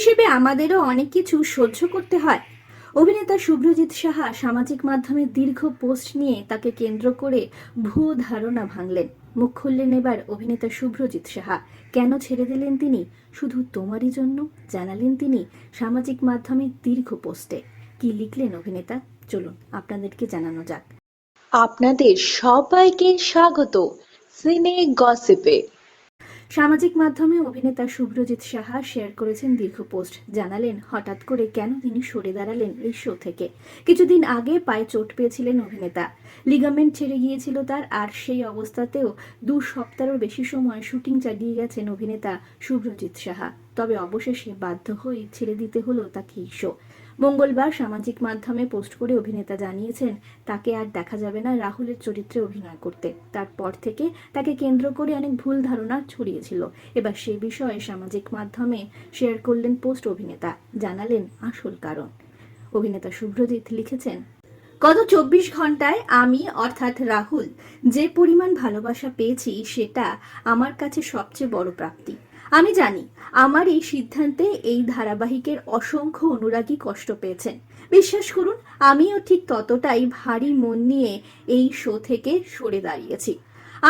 হিসেবে আমাদেরও অনেক কিছু সহ্য করতে হয়। অভিনেতা শুভ্রজিৎ সাহা সামাজিক মাধ্যমে দীর্ঘ পোস্ট নিয়ে তাকে কেন্দ্র করে ভুয়ো ধারণা ভাঙলেন। মুখ খুললেন এবার অভিনেতা শুভ্রজিৎ সাহা। কেন ছেড়ে দিলেন তিনি? শুধু তোমারই জন্য, জানালেন তিনি সামাজিক মাধ্যমে দীর্ঘ পোস্টে। কি লিখলেন অভিনেতা, চলুন আপনাদেরকে জানানো যাক। আপনাদের সবাইকে স্বাগত সিনে গসিপে। সামাজিক মাধ্যমে অভিনেতা শুভ্রজিৎ সাহা শেয়ার করেছেন দীর্ঘ পোস্ট। জানালেন হঠাৎ করে কেন তিনি সরে দাঁড়ালেন এই শো থেকে। কিছুদিন আগে পায়ে চোট পেয়েছিলেন অভিনেতা, লিগামেন্ট ছেড়ে গিয়েছিল তার, আর সেই অবস্থাতেও 2 সপ্তাহেরও বেশি সময় শুটিং চালিয়ে গেছেন অভিনেতা শুভ্রজিৎ সাহা। তবে অবশেষে বাধ্য হয়ে ছেড়ে দিতে হলো তাকে এই শো। মঙ্গলবার সামাজিক মাধ্যমে পোস্ট করে অভিনেতা জানিয়েছেন তাকে আর দেখা যাবে না রাহুলের চরিত্রে অভিনয় করতে। তারপর থেকে তাকে কেন্দ্র করে অনেক ভুল ধারণা ছড়িয়েছিল। এবার সে বিষয়ে সামাজিক মাধ্যমে শেয়ার করলেন পোস্ট অভিনেতা, জানালেন আসল কারণ। অভিনেতা শুভ্রজিৎ লিখেছেন, গত 24 ঘন্টায় আমি অর্থাৎ রাহুল যে পরিমাণ ভালোবাসা পেয়েছি সেটা আমার কাছে সবচেয়ে বড় প্রাপ্তি। আমি জানি আমার এই সিদ্ধান্তে এই ধারাবাহিকের অসংখ্য অনুরাগী কষ্ট পেয়েছেন। বিশ্বাস করুন, আমিও ঠিক ততটাই ভারী মন নিয়ে এই শো থেকে সরে দাঁড়িয়েছি।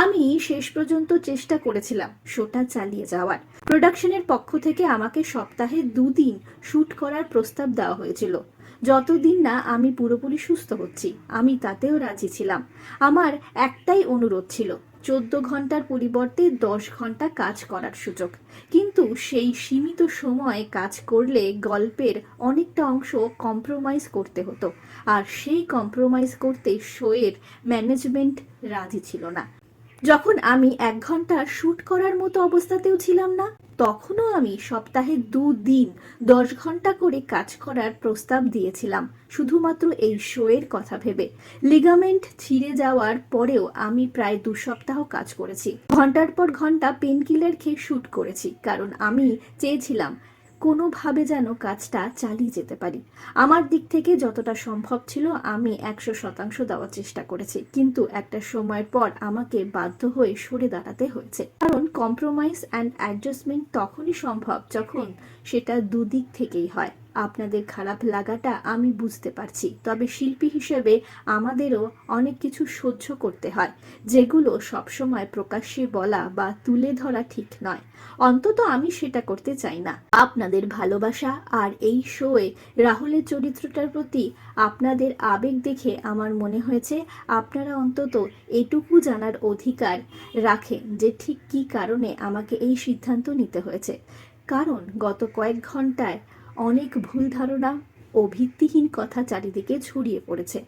আমি শেষ পর্যন্ত চেষ্টা করেছিলাম শোটা চালিয়ে যাওয়ার। প্রোডাকশনের পক্ষ থেকে আমাকে সপ্তাহে 2 দিন শুট করার প্রস্তাব দেওয়া হয়েছিল। যতদিন না আমি পুরোপুরি সুস্থ হচ্ছি আমি তাতেও রাজি ছিলাম। আমার একটাই অনুরোধ ছিল, 14 ঘন্টার পরিবর্তে 10 ঘন্টা কাজ করার সুযোগ। কিন্তু সেই সীমিত সময়ে কাজ করলে গল্পের অনেকটা অংশ কম্প্রোমাইজ করতে হতো, আর সেই কম্প্রোমাইজ করতে শোয়ের ম্যানেজমেন্ট রাজি ছিল না। যখন আমি 1 ঘন্টা শুট করার মতো অবস্থাতেও ছিলাম না, তখনও আমি সপ্তাহে 2 দিন 10 ঘন্টা করে কাজ করার প্রস্তাব দিয়েছিলাম, শুধুমাত্র এই শোয়ের কথা ভেবে। লিগামেন্ট ছিঁড়ে যাওয়ার পরেও আমি প্রায় 2 সপ্তাহ কাজ করেছি। ঘন্টার পর ঘন্টা পেন কিলার খেয়ে শুট করেছি, কারণ আমি চেয়েছিলাম কোনোভাবে যেন কাজটা চালিয়ে যেতে পারি। আমার দিক থেকে যতটা সম্ভব ছিল আমি 100% দেওয়ার চেষ্টা করেছি, কিন্তু একটা সময়ের পর আমাকে বাধ্য হয়ে সরে দাঁড়াতে হয়েছে। কারণ কম্প্রোমাইজ অ্যান্ড অ্যাডজাস্টমেন্ট তখনই সম্ভব যখন সেটা দুদিক থেকেই হয়। আপনাদের খারাপ লাগাটা আমি বুঝতে পারছি, তবে শিল্পী হিসেবে আমাদেরও অনেক কিছু সহ্য করতে হয়, যেগুলো সবসময় প্রকাশ্যে বলা বা তুলে ধরা ঠিক নয়। অন্তত আমি সেটা করতে চাই না। আপনাদের ভালোবাসা আর এই শোয়ে রাহুলের চরিত্রটার প্রতি আপনাদের আবেগ দেখে আমার মনে হয়েছে আপনারা অন্তত এটুকু জানার অধিকার রাখেন যে ঠিক কী কারণে আমাকে এই সিদ্ধান্ত নিতে হয়েছে। কারণ গত কয়েক ঘন্টায় অনেক ভুল ধারণা ও ভিত্তিহীন কথা চারিদিকে ছড়িয়ে পড়েছে।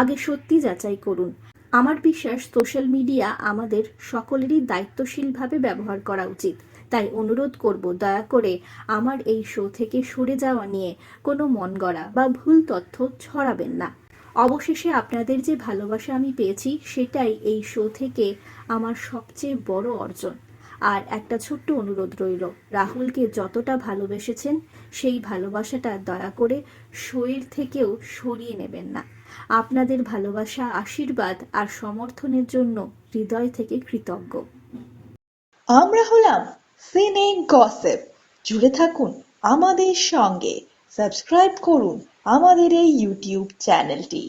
আগে সত্যি যাচাই করুন। আমার বিশ্বাস সোশ্যাল মিডিয়া আমাদের সকলেরই দায়িত্বশীলভাবে ব্যবহার করা উচিত। তাই অনুরোধ করব, দয়া করে আমার এই শো থেকে সরে যাওয়া নিয়ে কোনো মনগড়া বা ভুল তথ্য ছড়াবেন না। অবশেষে আপনাদের যে ভালোবাসা আমি পেয়েছি সেটাই এই শো থেকে আমার সবচেয়ে বড় অর্জন। আর একটা ছোট্ট অনুরোধ রইল, রাহুলকে যতটা ভালোবেসেছেন সেই ভালোবাসাটা দয়া করে শোয়ের থেকেও সরিয়ে নেবেন না। আপনাদের ভালোবাসা, আশীর্বাদ আর সমর্থনের জন্য হৃদয় থেকে কৃতজ্ঞ। আমরা হলাম সিনে গসিপ। জুড়ে থাকুন আমাদের সঙ্গে, সাবস্ক্রাইব করুন আমাদের এই ইউটিউব চ্যানেলটি।